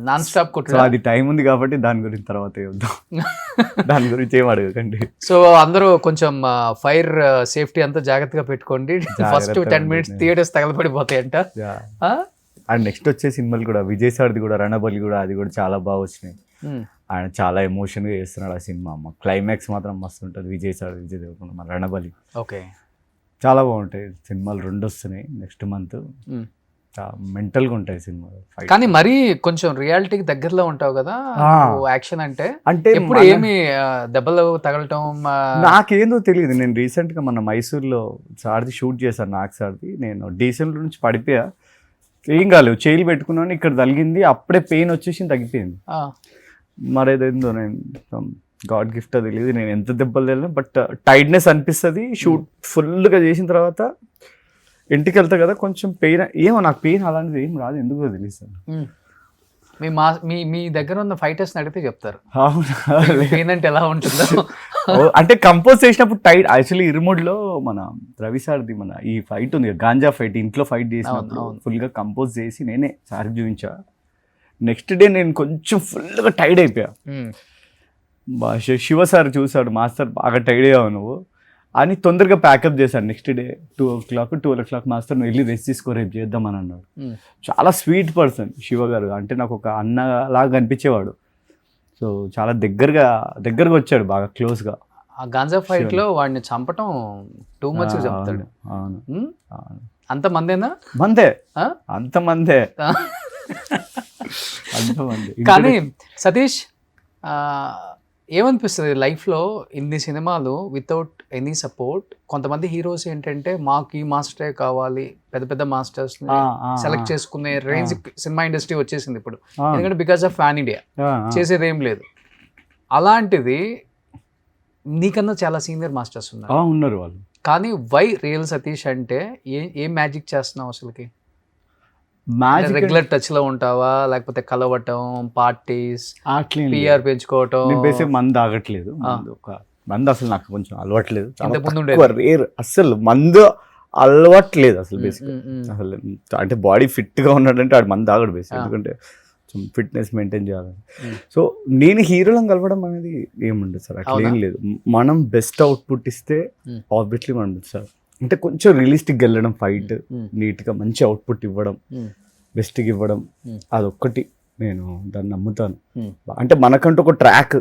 నాన్ స్టాప్ కొట్టు. అది టైం ఉంది కాబట్టి దాని గురించి తర్వాత దాని గురించి ఏం అడగకండి. సో అందరూ కొంచెం ఫైర్ సేఫ్టీ అంతా జాగ్రత్తగా పెట్టుకోండి. ఫస్ట్ 10 మినిట్స్ థియేటర్స్ తగలబడిపోతాయంట. అండ్ నెక్స్ట్ వచ్చే సినిమాలు కూడా విజయ్ సార్ది కూడా, రణబలి కూడా, అది కూడా చాలా బాగా వచ్చినాయి. ఆయన చాలా ఎమోషన్ గా చేస్తున్నాడు ఆ సినిమా. క్లైమాక్స్ మాత్రం మస్తు ఉంటుంది. విజయ్ దేవరకొండ, మన రణబలి ఓకే, చాలా బాగుంటాయి సినిమాలు. 2 వస్తున్నాయి నెక్స్ట్ మంత్. మెంటల్ గా ఉంటాయి సినిమాలు. కానీ మరీ కొంచెం రియాలిటీకి దగ్గరలో ఉంటావు కదా యాక్షన్ అంటే. ఇప్పుడు ఏమి దెబ్బలు తగలటం నాకేందో తెలియదు. నేను రీసెంట్ గా మన మైసూర్లో సార్ది షూట్ చేశాను, నాకు సార్ది. నేను డీసెంట్ నుంచి పడిపోయా, ఏం కాలేవు, చేయిలు పెట్టుకున్నాను, ఇక్కడ తగిలింది, అప్పుడే పెయిన్ వచ్చేసి తగ్గిపోయింది. మరేదేందో నేను గాడ్ గిఫ్ట్ తెలియదు, నేను ఎంత దెబ్బలు తెలియదు, బట్ టైట్నెస్ అనిపిస్తుంది. షూట్ ఫుల్గా చేసిన తర్వాత ఇంటికి వెళ్తా కదా, కొంచెం పెయిన్, ఏమో నాకు పెయిన్ అలాంటిది ఏం రాదు, ఎందుకో తెలియదు. మీ దగ్గర ఉన్న ఫైటర్స్ అడిగితే చెప్తారు పెయిన్ అంటే ఎలా ఉంటుందో. అంటే కంపోజ్ చేసినప్పుడు టైట్. యాక్చువల్లీ ఇరుముడిలో మన రవి సార్ది మన ఈ ఫైట్ ఉంది, గాంజా ఫైట్, ఇంట్లో ఫైట్ చేసినప్పుడు ఫుల్గా కంపోజ్ చేసి నేనే సార్కి చూపించా. నెక్స్ట్ డే నేను కొంచెం ఫుల్గా టైర్డ్ అయిపోయా. శివ సార్ చూసాడు, మాస్టర్ బాగా టైర్డ్ అయ్యావు నువ్వు అని తొందరగా ప్యాకప్ చేశాడు. నెక్స్ట్ డే 12 మాస్టర్ నువ్వు వెళ్ళి రెస్ట్ తీసుకో, రేపు చేద్దామని అన్నాడు. చాలా స్వీట్ పర్సన్ శివ గారు, అంటే నాకు ఒక అన్నలాగా అనిపించేవాడు. సో చాలా దగ్గరగా వచ్చాడు, బాగా క్లోజ్గా. ఆ గాంజా ఫైట్ లో వాడిని చంపటం టూ మచ్ చెప్తాడు. అవును, అంత మందేనా? అంతమందే. కానీ సతీష్ ఏమనిపిస్తుంది లైఫ్లో ఇన్ని సినిమాలు వితౌట్ ఎనీ సపోర్ట్? కొంతమంది హీరోస్ ఏంటంటే మాకు ఈ మాస్టరే కావాలి, పెద్ద పెద్ద మాస్టర్స్ సెలెక్ట్ చేసుకునే రేంజ్ సినిమా ఇండస్ట్రీ వచ్చేసింది ఇప్పుడు. ఎందుకంటే బికాస్ ఆఫ్ ఫ్యాన్ ఇండియా చేసేది ఏం లేదు. అలాంటిది నీకన్నా చాలా సీనియర్ మాస్టర్స్ ఉన్నారు వాళ్ళు. కానీ వై రియల్ సతీష్ అంటే ఏం మ్యాజిక్ చేస్తున్నావు అసలుకి? రెగ్యులర్ టచ్ లో ఉంటావా, లేకపోతే కలవటం, పార్టీస్, పిఆర్ పెంచుకోవటం? మందు ఆగట్లేదు, మందు అసలు నాకు కొంచెం అలవాట్లేదు, రేర్ అసలు మందు అలవాట్లేదు అసలు. బేసిక్ అసలు అంటే బాడీ ఫిట్ గా ఉన్నాడంటే ఆడు మందు ఆగడు బేసిక్, ఎందుకంటే ఫిట్నెస్ మెయింటైన్ చేయాలని. సో నేను హీరోలను కలవడం అనేది ఏముండదు సార్, అట్లా ఏం లేదు. మనం బెస్ట్ అవుట్పుట్ ఇస్తే ఆబ్వియస్లీ మనం సార్, అంటే కొంచెం రియలిస్టిక్గా వెళ్ళడం, ఫైట్ నీట్గా మంచి అవుట్పుట్ ఇవ్వడం, బెస్ట్గా ఇవ్వడం, అదొక్కటి నేను దాన్ని నమ్ముతాను. అంటే మనకంటూ ఒక ట్రాక్,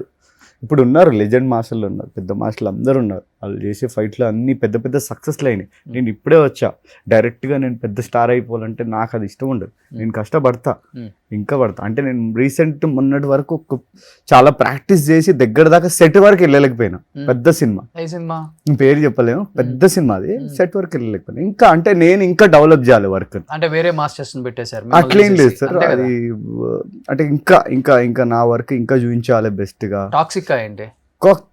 ఇప్పుడు ఉన్నారు లెజెండ్ మాస్టర్లు ఉన్నారు, పెద్ద మాస్టర్లు అందరూ ఉన్నారు, వాళ్ళు చేసే ఫైట్లో అన్ని పెద్ద పెద్ద సక్సెస్లు అయినాయి. నేను ఇప్పుడే వచ్చా, డైరెక్ట్గా నేను పెద్ద స్టార్ అయిపోవాలంటే నాకు అది ఇష్టం ఉండదు. నేను కష్టపడతా, ఇంకా పడతా. అంటే నేను రీసెంట్ మొన్నటి వరకు చాలా ప్రాక్టీస్ చేసి దగ్గర దాకా సెట్ వరకు వెళ్ళలేకపోయినా. పెద్ద సినిమా పేరు చెప్పలేము, పెద్ద సినిమా అది, సెట్ వరకు వెళ్ళలేకపోయినా. ఇంకా అంటే నేను ఇంకా డెవలప్ చేయాలి వర్క్. అంటే వేరే మాస్టర్స్ పెట్టేశారు అట్లేం లేదు సార్, అది అంటే ఇంకా ఇంకా ఇంకా నా వర్క్ ఇంకా చూపించాలి బెస్ట్ గా. టాక్సిక్ ఏంటి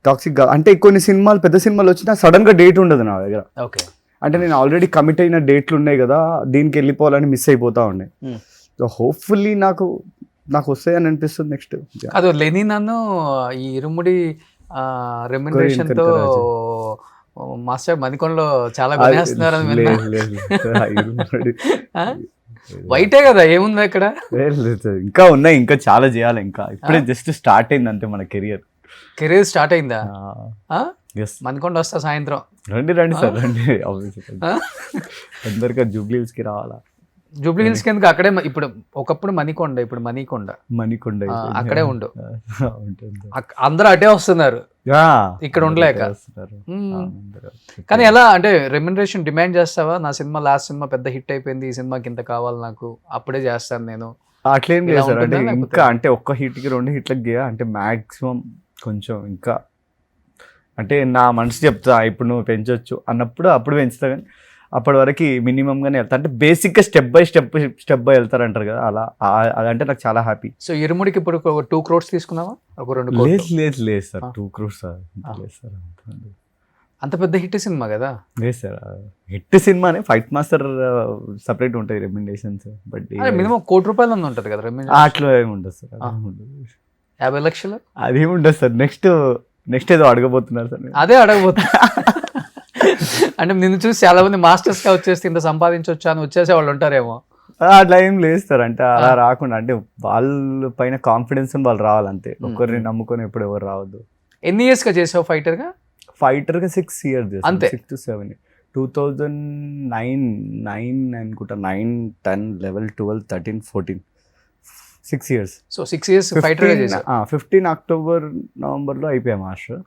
టాక్సిక్ గా అంటే కొన్ని సినిమాలు పెద్ద సినిమాలు వచ్చినా సడన్ గా డేట్ ఉండదు నా దగ్గర. ఓకే. అంటే నేను ఆల్రెడీ కమిట్ అయిన డేట్లు ఉన్నాయి కదా, దీనికి వెళ్ళిపోవాలని మిస్ అయిపోతా ఉన్నాయి. సో హోప్ఫుల్లీ నాకు వస్తాయని అనిపిస్తుంది నెక్స్ట్. అది లేని నన్ను ఈ ఇరుముడి రెమ్యునరేషన్ తో మాస్టర్ మణికొండలో చాలా కొనేస్తున్నారు. వైటే కదా, ఏముంది అక్కడ? ఇంకా ఉన్నాయి, ఇంకా చాలా చేయాలి. ఇంకా ఇప్పుడే జస్ట్ స్టార్ట్ అయింది అంతే మన కెరియర్ స్టార్ట్ అయిందా? మణికొండ వస్తా సాయంత్రం. రండి సార్ రండి. అందరికీ జూబ్లీ హిల్స్ కి రావాలా? జూబ్లీ హిల్స్ కింద అక్కడే ఇప్పుడు ఒకప్పుడు మణికొండ, ఇప్పుడు మణికొండ అక్కడే ఉండు. అందరూ అటే వస్తున్నారు ఇక్కడ ఉండలేక. కానీ ఎలా అంటే రెమ్యునరేషన్ డిమాండ్ చేస్తావా? నా సినిమా లాస్ట్ సినిమా పెద్ద హిట్ అయిపోయింది, ఈ సినిమాకి ఇంత కావాలి నాకు, అప్పుడే చేస్తాను నేను. అట్లేం లేదు సార్. అంటే ఇంకా అంటే ఒక్క హిట్ కి 2 హిట్లకి అంటే మాక్సిమం కొంచెం ఇంకా అంటే నా మనసు చెప్తా ఇప్పుడు నువ్వు పెంచొచ్చు అన్నప్పుడు అప్పుడు పెంచుతా. కానీ అప్పటి వరకు మినిమం గానే వెళ్తా. అంటే బేసిక్ గా స్టెప్ బై వెళ్తారంటారు కదా, అలా అదంటే నాకు చాలా హ్యాపీ. సో ఇరుముడికి ఇప్పుడు 2 crores తీసుకున్నావా? ఒక 2 crores? లేదు సార్, 2 crores సార్. అంత పెద్ద హిట్ సినిమా కదా? లేదు సార్, హిట్ సినిమానే. ఫైట్ మాస్టర్ సపరేట్ ఉంటాయి రెమ్యునరేషన్స్, బట్ మినిమం 1 కోటి రూపాయలు ఉంటుంది కదా రెమ్యునరేషన్. అట్లా ఏమి ఉండదు సార్. 50 లక్షలు అదేమి ఉండదు సార్. నెక్స్ట్ ఏదో అడగబోతున్నారు సార్. అదే అడగబోతున్నా. అంటే నిన్ను చూసి చాలా మంది మాస్టర్స్ గా వచ్చేస్తే ఇంత సంపాదించవచ్చు అని వచ్చేసే వాళ్ళు ఉంటారేమో. అట్లా ఏం లేదు సార్. అంటే అలా రాకుండా అంటే వాళ్ళ పైన కాన్ఫిడెన్స్ వాళ్ళు రావాలంతే. ఒకరిని నమ్ముకొని ఎప్పుడు ఎవరు రావద్దు. ఎన్ని ఇయర్స్ గా చేసావు ఫైటర్ గా? 6 years అంతే. 6 to 7. 2009 అనుకుంటా. 9, 10, 11, 12, 13, 14, 6 years. సో 6 years ఫైటర్ గా చేసావు. 15 October, November లో అయిపోయా మాస్టర్.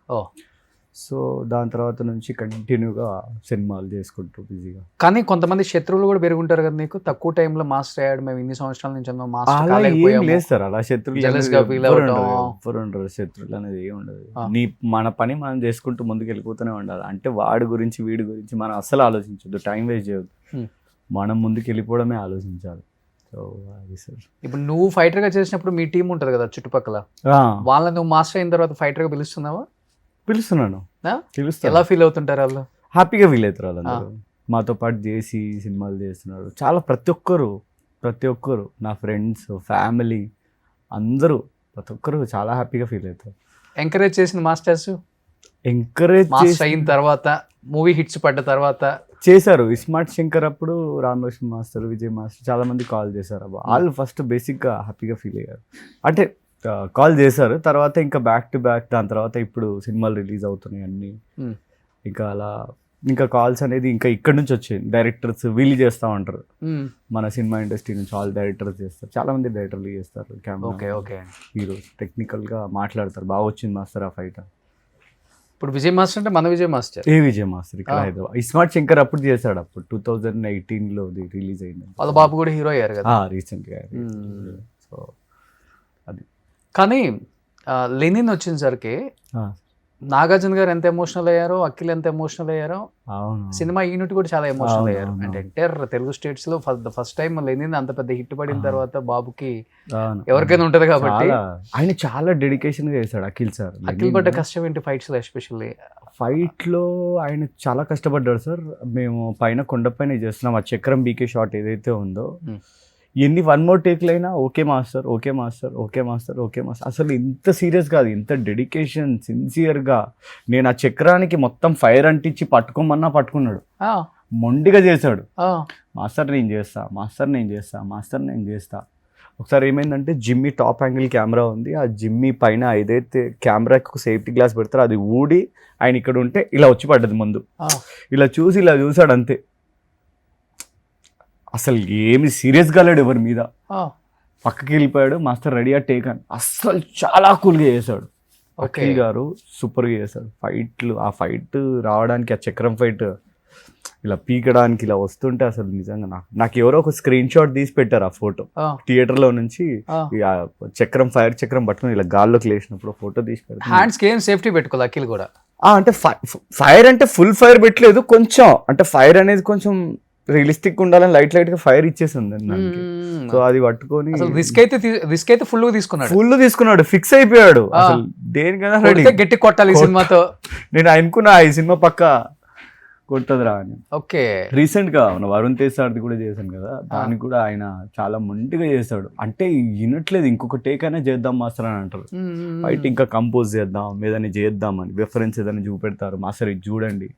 సో దాని తర్వాత నుంచి కంటిన్యూగా సినిమాలు చేసుకుంటూ బిజీగా. కానీ కొంతమంది శత్రువులు కూడా పెరుగుంటారు కదా నీకు? తక్కువ టైంలో మాస్టర్ అయ్యాడు, మేము ఇన్ని సంవత్సరాల నుంచి లేదు సార్. అలా శత్రువులు శత్రువులు అనేది ఏమి ఉండదు. మన పని మనం చేసుకుంటూ ముందుకు వెళ్ళిపోతూనే ఉండాలి. అంటే వాడి గురించి వీడి గురించి మనం అస్సలు ఆలోచించద్దు, టైం వేస్ట్ చేయొద్దు. మనం ముందుకు వెళ్ళిపోవడమే ఆలోచించాలి. సో అది సార్. ఇప్పుడు నువ్వు ఫైటర్ గా చేసినప్పుడు మీ టీం ఉంటది కదా చుట్టుపక్కల, వాళ్ళని నువ్వు మాస్టర్ అయిన తర్వాత ఫైటర్ గా పిలుస్తున్నావా? పిలుస్తున్నాను. ఎలా ఫీల్ అవుతుంటారు వాళ్ళు? హ్యాపీగా ఫీల్ అవుతారు వాళ్ళందరూ. మాతో పాటు చేసి సినిమాలు చేస్తున్నారు చాలా. ప్రతి ఒక్కరు నా ఫ్రెండ్స్, ఫ్యామిలీ అందరూ ప్రతి ఒక్కరు చాలా హ్యాపీగా ఫీల్ అవుతారు. ఎంకరేజ్ చేసిన మాస్టర్స్ ఎంకరేజ్ అయిన తర్వాత, మూవీ హిట్స్ పడ్డ తర్వాత చేశారు. ఇస్మార్ట్ శంకర్ అప్పుడు రామలక్ష్మణ్ మాస్టర్, విజయ్ మాస్టర్ చాలా మంది కాల్ చేశారు. వాళ్ళు ఫస్ట్ బేసిక్గా హ్యాపీగా ఫీల్ అయ్యారు. అంటే కాల్ చేశారు. తర్వాత ఇంకా బ్యాక్ టు బ్యాక్ దాని తర్వాత ఇప్పుడు సినిమాలు రిలీజ్ అవుతున్నాయి అన్నీ. ఇంకా అలా ఇంకా కాల్స్ అనేది ఇంకా ఇక్కడ నుంచి వచ్చాయి. డైరెక్టర్స్ వీళ్ళు చేస్తూ ఉంటారు. మన సినిమా ఇండస్ట్రీ నుంచి ఆల్ డైరెక్టర్స్ చేస్తారు. చాలా మంది డైరెక్టర్లు చేస్తారు. కెమెరా, హీరోస్ టెక్నికల్గా మాట్లాడతారు. బాగా వచ్చింది మాస్టర్ ఆ ఫైట్. ఇప్పుడు విజయ్ మాస్టర్ అంటే మన విజయ్ మాస్టర్, విజయ్ మాస్టర్ ఇక్కడ హైదరాబాద్. ఇస్మార్ట్ శంకర్ అప్పుడు చేశాడు. అప్పుడు 2018లో రిలీజ్ అయింది. వాళ్ళ బాబు కూడా హీరో అయ్యారు కదా రీసెంట్గా. సో అది. కానీ లెనిన్ వచ్చేసరికి నాగార్జున గారు ఎంత ఎమోషనల్ అయ్యారో, అఖిల్ ఎంత ఎమోషనల్ అయ్యారో, సినిమా యూనిట్ కూడా చాలా ఎమోషనల్ అయ్యారు. అంటే ఎంటైర్ తెలుగు స్టేట్స్ లో ఫస్ట్ టైం లెనిన్ అంత పెద్ద హిట్ పడిన తర్వాత బాబుకి ఎవరికైనా ఉంటది కాబట్టి ఆయన చాలా డెడికేషన్ గా చేశాడు అఖిల్ సార్. అఖిల్ పడ్డ కష్టం ఏంటి ఫైట్స్ లో? ఎస్పెషల్లీ ఫైట్ లో ఆయన చాలా కష్టపడ్డాడు సార్. మేము పైన కొండపైన చేస్తున్నాం. ఆ చక్రం బీకే షాట్ ఏదైతే ఉందో, ఎన్ని 1 more టేక్లు అయినా okay master, okay master, okay master, okay master. అసలు ఇంత సీరియస్ కాదు, ఇంత డెడికేషన్, సిన్సియర్గా. నేను ఆ చక్రానికి మొత్తం ఫైర్ అంటించి పట్టుకోమన్నా పట్టుకున్నాడు. మొండిగా చేశాడు. మాస్టర్ నేను చేస్తా, మాస్టర్ నేను చేస్తా, మాస్టర్ నేను చేస్తా. ఒకసారి ఏమైందంటే జిమ్మీ టాప్ యాంగిల్ కెమెరా ఉంది. ఆ జిమ్మీ పైన ఏదైతే కెమెరాకు సేఫ్టీ గ్లాస్ పెడతారో అది ఊడి ఆయన ఇక్కడ ఉంటే ఇలా వచ్చి పడ్డది ముందు. ఇలా చూసాడు అంతే. అసలు ఏమి సీరియస్గా లేడు ఎవరి మీద. పక్కకి వెళ్ళిపోయాడు. మాస్టర్ రెడీ ఆ టేక్ అని అస్సలు చాలా కూల్గా చేశాడు. అఖిల్ గారు సూపర్గా చేశాడు ఫైట్లు. ఆ ఫైట్ రావడానికి, ఆ చక్రం ఫైట్ ఇలా పీకడానికి ఇలా వస్తుంటే అసలు నిజంగా నాకు ఎవరో ఒక స్క్రీన్ షాట్ తీసి పెట్టారు. ఆ ఫోటో థియేటర్లో నుంచి చక్రం, ఫైర్ చక్రం పట్టుకుని ఇలా గాల్లోకి లేచినప్పుడు ఫోటో తీసి పెట్టారు. హ్యాండ్స్కి ఏం సేఫ్టీ పెట్టుకోవాలి అఖిల్ కూడా. అంటే ఫైర్ అంటే ఫుల్ ఫైర్ పెట్టలేదు, కొంచెం. అంటే ఫైర్ అనేది కొంచెం రియలిస్టిక్ ఉండాలని లైట్ గా ఫైర్ ఇచ్చేసింది సో అది పట్టుకొని రిస్క్ అయితే ఫుల్ తీసుకున్నాడు, ఫిక్స్ అయిపోయాడు అసలు దేనికైనా రెడీ, గట్టి కొట్టాలి ఈ సినిమాతో. నేను అనుకున్నా ఈ సినిమా పక్క కొట్టదురా అని. ఓకే, రీసెంట్ గా వరుణ్ తేజ్ సార్ది కూడా చేశాను కదా, దానికి కూడా ఆయన చాలా మొండిగా చేశాడు. అంటే వినట్లేదు, ఇంకొక టేక్ అయినా చేద్దాం మాస్టర్ అని అంటారు. ఫైట్ ఇంకా కంపోజ్ చేద్దాం, ఏదైనా చేద్దాం అని రిఫరెన్స్ ఏదైనా చూపెడతారు. మాస్టర్ ఇది చూడండి,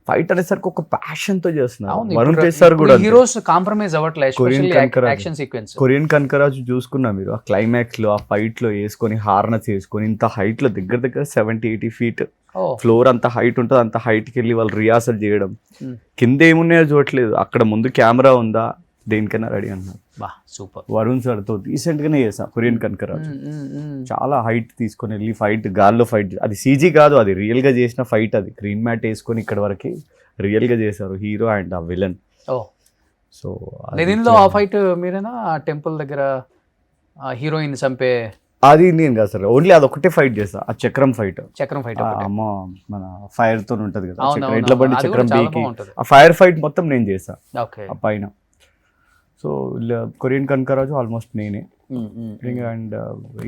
ఫైట్ అనేసరికి ఒక ప్యాషన్ తో చేస్తున్నారు. వరుణ్ తేజ్ సార్ కూడా హీరోస్ కాంప్రమైజ్ అవ్వట్లేదు. కొరియన్ కనకరాజు చూసుకున్నా మీరు, ఆ క్లైమాక్స్ లో ఆ ఫైట్ లో వేసుకొని హార్నెస్ వేసుకొని ఇంత హైట్ లో దగ్గర 70-80 feet ఫ్లోర్ అంత హైట్ ఉంటుంది. అంత హైట్ కి వెళ్ళి వాళ్ళు రిహార్సల్ చేయడం, కింద ఏమున్నాయో చూడట్లేదు, అక్కడ ముందు కెమెరా ఉందా దేనికైనా రెడీ అన్నారు. సూపర్. వరుణ్ సార్ తో రీసెంట్ గానే చేసా కొరియన్ కనకరాజు, చాలా హైట్ తీసుకొని వెళ్ళి ఫైట్, గాల్లో ఫైట్, అది సీజీ కాదు, అది రియల్ గా చేసిన ఫైట్. అది గ్రీన్ మ్యాట్ వేసుకొని ఇక్కడ వరకు రియల్ గా చేశారు హీరో అండ్ ఆ విలన్. సో దీనిలో ఆ ఫైట్ మీరేనా టెంపుల్ దగ్గర హీరోయిన్ చంపే? అది నేను కాదు సార్, ఓన్లీ అది ఒకటే ఫైట్ చేస్తా, ఆ చక్రం ఫైట్. అమ్మ మన ఫైర్ తో ఉంటది కదా, ఎట్లా బండి చక్రం బీకి, ఆ ఫైర్ ఫైట్ మొత్తం నేను చేస్తా ఆ పైన. సో కొరియన్ కనకరాజు ఆల్మోస్ట్ నేనే. అండ్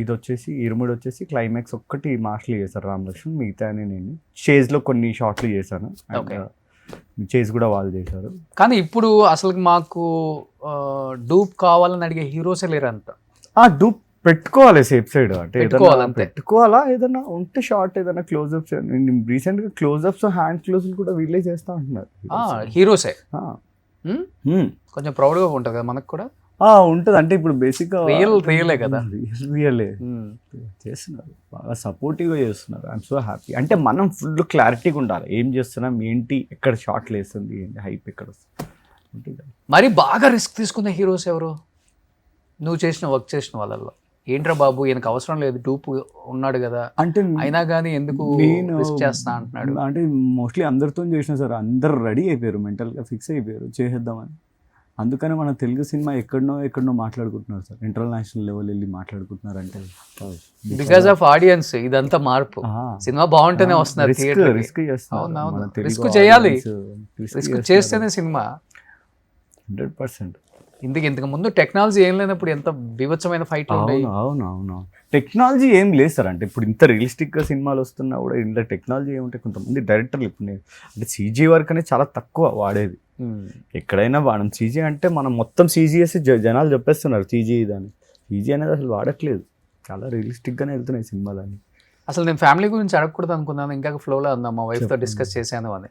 ఇది వచ్చేసి ఇరుముడు వచ్చేసి క్లైమాక్స్ ఒక్కటి మార్షల్ చేశారు రామ్ లక్ష్మణ్, మిగతా నేను చేజ్ లో కొన్ని షార్ట్లు చేశాను, చేజ్ కూడా వాళ్ళు చేశారు. కానీ ఇప్పుడు అసలు మాకు డూప్ కావాలని అడిగే హీరోసే లేరు అంత. డూప్ పెట్టుకోవాలి సేఫ్ సైడ్, అంటే పెట్టుకోవాలా, ఏదైనా ఉంటే షార్ట్, ఏదైనా క్లోజ్అప్స్. రీసెంట్ గా క్లోజ్అప్స్, హ్యాండ్ క్లోజ్ కూడా వీళ్ళే చేస్తా ఉంటున్నారు హీరోసే. కొంచెం ప్రౌడ్ గా ఉంటుంది కదా మనకు కూడా. ఉంటది, అంటే ఇప్పుడు బేసిక్ గా రియలే కదా, రియలే చేస్తున్నారు, బాగా సపోర్టివ్ గా చేస్తున్నారు. I'm so happy. అంటే మనం ఫుల్ క్లారిటీగా ఉండాలి, ఏం చేస్తున్నాం, ఏంటి, ఎక్కడ షార్ట్లు వేస్తుంది, ఏంటి హైప్ ఎక్కడ వస్తుంది. మరి బాగా రిస్క్ తీసుకున్న హీరోస్ ఎవరు నువ్వు చేసిన వర్క్ చేసిన వాళ్ళల్లో? ఏంట్రా బాబు ఈయనకు అవసరం లేదు, డూప్ ఉన్నాడు కదా అంటే, అయినా కానీ ఎందుకు రిస్క్ చేస్తా అంటున్నాడు? అంటే మోస్ట్లీ అందరితో చేసిన సార్, అందరు రెడీ అయిపోయారు, మెంటల్గా ఫిక్స్ అయిపోయారు చేసేద్దామని. అందుకని మన తెలుగు సినిమా ఎక్కడనో మాట్లాడుకుంటున్నారు సార్, ఇంటర్నేషనల్ లెవెల్ వెళ్ళి మాట్లాడుకుంటున్నారు. అంటే బికాస్ ఆఫ్ ఆడియన్స్ ఇదంతా మార్పు. సినిమా బాగుంటేనే వస్తున్నారు, రిస్క్ చేయాలి, రిస్క్ చేస్తేనే సినిమా 100%. ఇంతకు ముందు టెక్నాలజీ ఏం లేనప్పుడు ఎంత బీభత్సమైన ఫైట్. అవును టెక్నాలజీ ఏం లేదు సార్. అంటే ఇప్పుడు ఇంత రియలిస్టిక్ గా సినిమాలు వస్తున్నా కూడా ఇంత టెక్నాలజీ ఏముంటే, కొంతమంది డైరెక్టర్లు ఇప్పుడు అంటే సీజీ వర్క్ అనేది చాలా తక్కువ వాడేది. ఎక్కడైనా వాడడం సీజీ అంటే మనం మొత్తం సీజీ వేసి జనాలు చెప్పేస్తున్నారు సీజీ దాన్ని. సీజీ అనేది అసలు వాడట్లేదు, చాలా రియలిస్టిక్ గానే వెళ్తున్నాయి సినిమాలని. అసలు నేను ఫ్యామిలీ గురించి అడగకూడదు అనుకున్నాను, ఇంకా ఫ్లోలో అందా మా వైఫ్ తో డిస్కస్ చేశాను అని.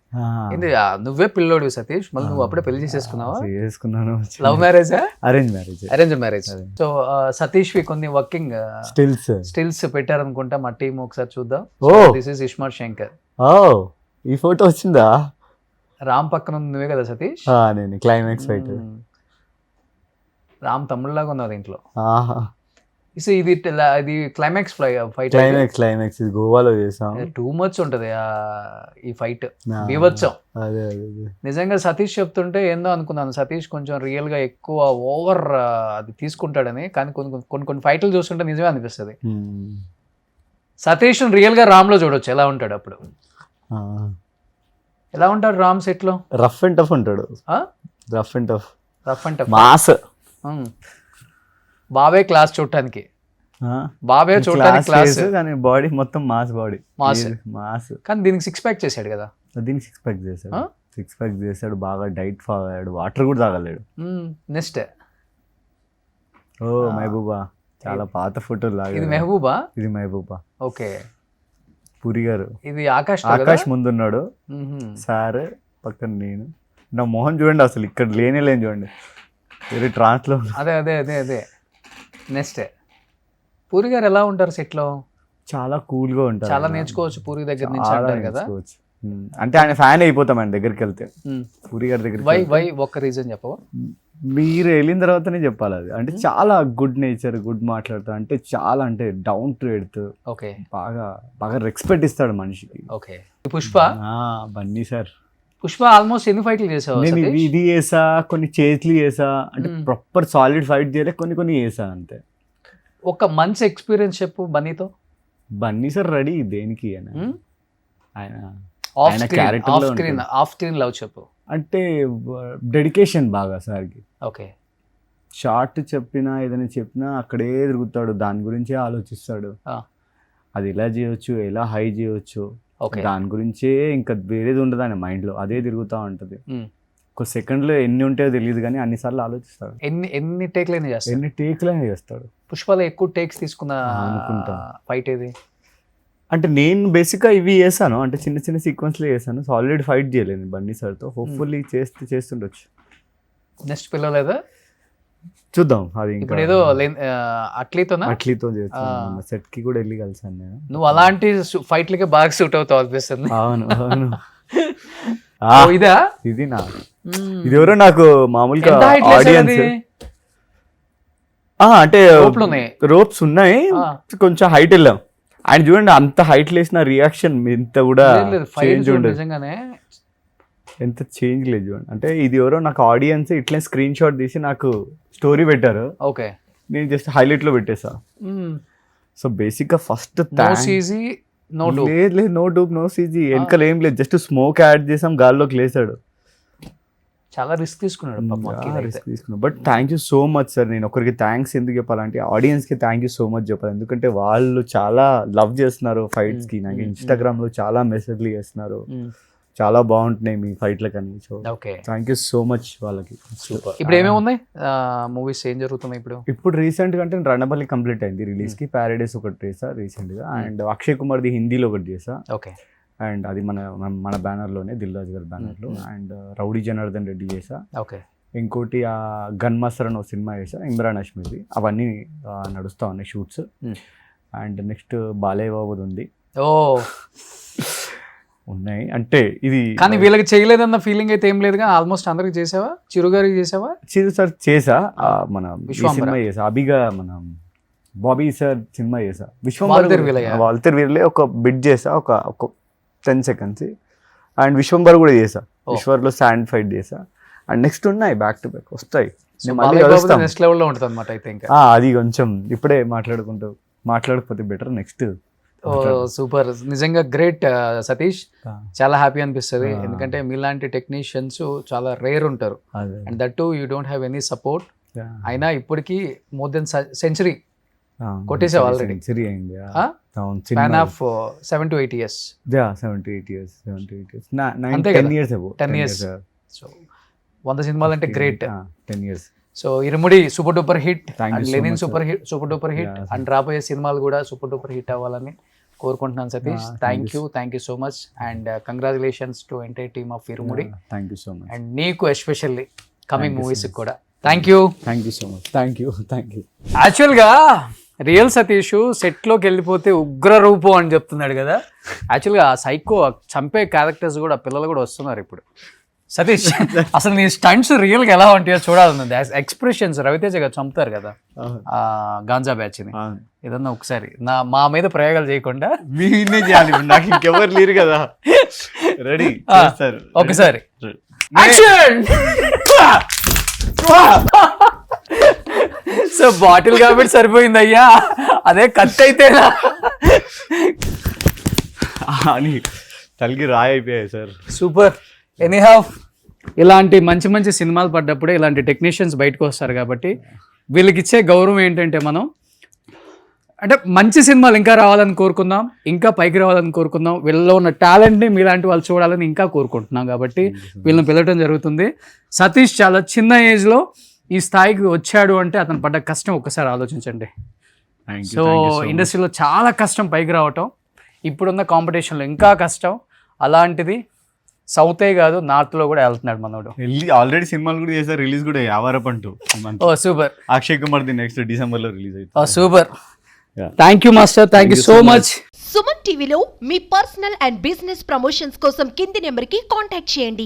నువ్వే పిల్లోడు సతీష్, మళ్ళీ నువ్వు అప్పుడే పెళ్లి చేసేసుకున్నావా? చేసుకున్నాను. లవ్ మ్యారేజా? Arrange marriage. సో సతీష్ వి కొన్ని వర్కింగ్ స్టిల్స్ పెట్టారనుకుంటా మా టీం, ఒకసారి చూద్దాం. This is iSmart Shankar. ఈ ఫోటో వచ్చిందా? రామ్ పక్కన నువ్వే కదా సతీష్? నేను క్లైమాక్స్ ఫైట్. రామ్ తమ్ముళ్ళలాగా ఉన్నారు దీంట్లో. ఇది క్లైమాక్స్ ఫైట్. క్లైమాక్స్ ఇది గోవాలో చేసాం. టూ మచ్ ఉంటది ఈ ఫైట్, బీభత్సం. నిజంగా సతీష్ చెప్తుంటే ఏందో అనుకున్నాను, సతీష్ కొంచెం రియల్ గా ఎక్కువ ఓవర్ అది తీసుకుంటాడని. కానీ కొన్ని ఫైట్లు చూస్తుంటే నిజమే అనిపిస్తుంది. సతీష్ రియల్ గా రామ్ లో చూడొచ్చు ఎలా ఉంటాడు. అప్పుడు ఎలా ఉంటాడు రామ్ సెట్ లో? రఫ్ అండ్ టఫ్ ఉంటాడు. Rough and tough mass. బాబే క్లాస్ చూడటానికి, బాబే చూడటానికి క్లాస్, కానీ బాడీ మొత్తం మాస్. Body mass. కానీ దీనికి సిక్స్ ప్యాక్ చేశాడు కదా. దీనికి సిక్స్ ప్యాక్ చేశాడు, బాగా డైట్ ఫాలో అయ్యాడు, వాటర్ కూడా తాగలేడు. నెక్స్ట్ మహబూబా, చాలా పాత ఫోటోలు లాగా. ఇది మెహబూబా? ఇది మహబూబా. ఓకే. పూరి గారు. ఇది ఆకాష్ ముందున్నాడు సార్, పక్కన నేను. నా మోహన్ చూడండి, అసలు ఇక్కడ లేనే చూడండి, వేరే ట్రాన్స్ లో. అదే నెక్స్ట్ పూరి గారు ఎలా ఉంటారు సెట్ లో? చాలా కూల్ గా ఉంటారు, చాలా నేర్చుకోవచ్చు పూరి దగ్గర నుంచి అంటారు కదా. అంటే ఆయన ఫ్యాన్ అయిపోతాం ఆయన దగ్గరికి వెళ్తే, పూరి గారి దగ్గర. వై ఒక్క రీజన్ చెప్పవా? మీరు వెళ్ళిన తర్వాతనే చెప్పాలి అది. అంటే చాలా గుడ్ నేచర్, గుడ్ మాట్లాడతాడు, అంటే చాలా అంటే డౌన్ టు ఎర్త్. ఓకే. బాగా రెస్పెక్ట్ ఇస్తాడు మనిషికి. Okay. Pushpa Bunny sir. Pushpa almost ఎన్ని ఫైట్లు చేసావు? నేను ఇది చేసా, కొన్ని చేతులు చేసా, అంటే ప్రాపర్ సాలిడ్ ఫైట్ చేయలే, కొన్ని చేసా అంతే. ఒక మంచి ఎక్స్పీరియన్స్ చెప్పు బన్నీతో. బన్నీ సార్ రెడీ దేనికి, ఆయన ఆఫ్ స్క్రీన్ లవ్ చెప్పు. అంటే డెడికేషన్ బాగా సార్కి. ఓకే. షార్ట్ చెప్పినా ఏదైనా చెప్పినా అక్కడే తిరుగుతాడు, దాని గురించే ఆలోచిస్తాడు. అది ఎలా చేయొచ్చు, ఎలా హై చేయొచ్చు, దాని గురించే ఇంకా వేరేది ఉండదు ఆయన మైండ్లో, అదే తిరుగుతూ ఉంటుంది. ఒక సెకండ్లో ఎన్ని ఉంటాయో తెలియదు కానీ అన్నిసార్లు ఆలోచిస్తాడు. ఎన్ని టేక్లైనా చేస్తాడు? ఎన్ని టేక్లైనా చేస్తాడు. పుష్పలో ఎక్కువ టేక్స్ తీసుకున్న ఫైట్ ఏది? అంటే నేను బేసిక్గా ఇవి చేశాను, అంటే చిన్న చిన్న సీక్వెన్స్లో చేశాను. సో ఆల్రెడీ ఫైట్ చేయలేదు బన్నీ సార్తో. హోప్ఫుల్లీ చేస్తుండొచ్చు. నెక్స్ట్ పిల్లలేదా చూద్దాం. అది ఇప్పుడు ఏదో అట్లీతోనా? అట్లీతో సెట్ కి కూడా వెళ్ళి కలిసాను నేను. నువ్వు అలాంటి ఫైట్లకే బాగా సూట్ అవుతావు అనిపిస్తుంది. అవును అవును. ఇదా? ఇది ఇది ఎవరో నాకు మామూలుగా ఆడియన్స్ అంటే రోప్స్ ఉన్నాయి, కొంచెం హైట్ వెళ్ళాం. ఆయన చూడండి అంత హైట్ లేసిన రియాక్షన్ ఎంత కూడా చేంజ్ ఉండదు, ఎంత చేంజ్ లేదు చూడండి. అంటే ఇది ఎవరో నాకు ఆడియన్స్ ఇట్లా స్క్రీన్ షాట్ తీసి నాకు స్టోరీ పెట్టారు. ఓకే. నేను జస్ట్ హైలైట్ లో పెట్టేసా. సో బేసిక్ గా ఫస్ట్ లేదు నో డూప్ నో సీజీ, వెనకాల ఏం లేదు, జస్ట్ స్మోక్ యాడ్ చేసాం, గాల్లోకి లేసాడు. చాలా రిస్క్ తీసుకున్నాడు. But thank you so much sir. నేను ఒకరికి థ్యాంక్స్ ఎందుకు చెప్పాలంటే ఆడియన్స్ కి థ్యాంక్ యూ సో మచ్ చెప్పాలి. ఎందుకంటే వాళ్ళు చాలా లవ్ చేస్తున్నారు ఫైట్స్ కి. నాకు ఇన్స్టాగ్రామ్ లో చాలా మెసేజ్లు చేస్తున్నారు, చాలా బాగుంటున్నాయి మీ ఫైట్ల కానీ. So thank you so much వాళ్ళకి. ఇప్పుడు ఏమేమి ఉన్నాయి మూవీస్, ఏం జరుగుతున్నాయి ఇప్పుడు రీసెంట్ గా అంటే రణబలి కంప్లీట్ అయింది రిలీజ్ కి. ప్యారడైస్ ఒకటి చేసా రీసెంట్ గా, అండ్ అక్షయ్ కుమార్ది హిందీలో ఒకటి చేసా. ఓకే. అండ్ అది మన బ్యానర్ లోనే, దిల్ రాజు గారి బ్యానర్ లో. అండ్ రౌడీ జనార్దన్ రెడ్డి చేసా. ఓకే. ఇంకోటి ఆ గన్ మాస్టర్ అని ఒక సినిమా చేసా, ఇమ్రాన్ హష్మీది. అవన్నీ నడుస్తా ఉన్నాయి షూట్స్. అండ్ నెక్స్ట్ బాలయ్య బాబుది ఉంది. ఉన్నాయి అంటే ఇది, కానీ వీళ్ళకి చేయలేదన్న ఫీలింగ్ అయితే ఏం లేదుగా. ఆల్మోస్ట్ అందరికి చేసావా? చిరు గారికి చేసావా? చిరు సార్ చేసా, మన సినిమా చేసా. అభిగా మన బాబీ సార్ సినిమా చేసా. వాల్తేర్ వీరలే ఒక బిట్ చేసా, ఒక 10 seconds. అండ్ విశ్వంబర్ కూడా చేసా. విశ్వర్లో శాండ్ ఫైట్ చేసా. అండ్ నెక్స్ట్ ఉన్నాయి బ్యాక్ టు బ్యాక్ వస్తాయి. నెక్స్ట్ లెవెల్లో ఉంటుంది అన్నమాట అయితే. ఇంకా అది కొంచెం ఇప్పుడే మాట్లాడకపోతే బెటర్. నెక్స్ట్ సూపర్, నిజంగా గ్రేట్ సతీష్. చాలా హ్యాపీ అనిపిస్తుంది, ఎందుకంటే మీలాంటి టెక్నీషియన్స్ చాలా రేర్ ఉంటారు. And that to you don't have any support. అయినా ఇప్పటికీ మోర్ దెన్ సెంచరీ కొట్టేసావు already. Span of 7 to 8 years. 7 to 8 years. 10 years. So 100 సినిమాలు అంటే great. 10 years. So irumudi super duper hit, and Lenin super duper hit, and రాబోయే సినిమాలు కూడా super duper hit అవ్వాలని కోరుకుంటున్నాను Satish. Thank you so much, and congratulations to entire team of irumudi. Thank you so much. And నీకు especially coming movies కూడా thank you so much. Thank you. యాక్చువల్గా real Satish సెట్లోకి వెళ్ళిపోతే ఉగ్ర రూపం అని చెప్తున్నాడు కదా. యాక్చువల్గా సైకో చంపే క్యారెక్టర్స్ కూడా పిల్లలు కూడా వస్తున్నారు ఇప్పుడు. సతీష్, అసలు నీ స్టంట్స్ రియల్గా ఎలా ఉంటాయో చూడాలన్నది. ఎక్స్ప్రెషన్స్ రవితేజ గారు చంపుతారు కదా గాంజా బ్యాచ్ని, ఏదన్నా ఒకసారి మా మీద ప్రయోగాలు చేయకుండా మీనే చేయాలి. నాకు ఇంకెవరు లేరు కదా. రెడీ? ఒకసారి సో బాటిల్ కాబట్టి సరిపోయింది అయ్యా, అదే కట్ అయితేనా అని తలిగి రాయి అయిపోయాయి సార్. సూపర్. ఎనీహౌ ఇలాంటి మంచి మంచి సినిమాలు పడ్డప్పుడే ఇలాంటి టెక్నీషియన్స్ బయటకు వస్తారు కాబట్టి వీళ్ళకి ఇచ్చే గౌరవం ఏంటంటే మనం అంటే మంచి సినిమాలు ఇంకా రావాలని కోరుకుందాం, ఇంకా పైకి రావాలని కోరుకుందాం. వీళ్ళలో ఉన్న టాలెంట్ని మీలాంటి వాళ్ళు చూడాలని ఇంకా కోరుకుంటున్నాం కాబట్టి వీళ్ళని పిలవడం జరుగుతుంది. సతీష్ చాలా చిన్న ఏజ్లో ఈ స్థాయికి వచ్చాడు అంటే అతను పడ్డ కష్టం ఒక్కసారి ఆలోచించండి. సో ఇండస్ట్రీలో చాలా కష్టం పైకి రావటం, ఇప్పుడున్న కాంపిటీషన్లో ఇంకా కష్టం. అలాంటిది సౌతే కాదు నార్త్లో కూడా వెళ్తున్నాడు మనోడు. ఆల్రెడీ సినిమాలు కూడా చేశారు, రిలీజ్ కూడా యావారపంటూ. Oh super. Akshay Kumar the next డిసెంబర్లో రిలీజ్ అవుతుంది. Oh super. Thank you master, thank you so much. Suman టీవీలో మీ పర్సనల్ అండ్ బిజినెస్ ప్రమోషన్స్ కోసం కింది నెంబర్కి కాంటాక్ట్ చేయండి.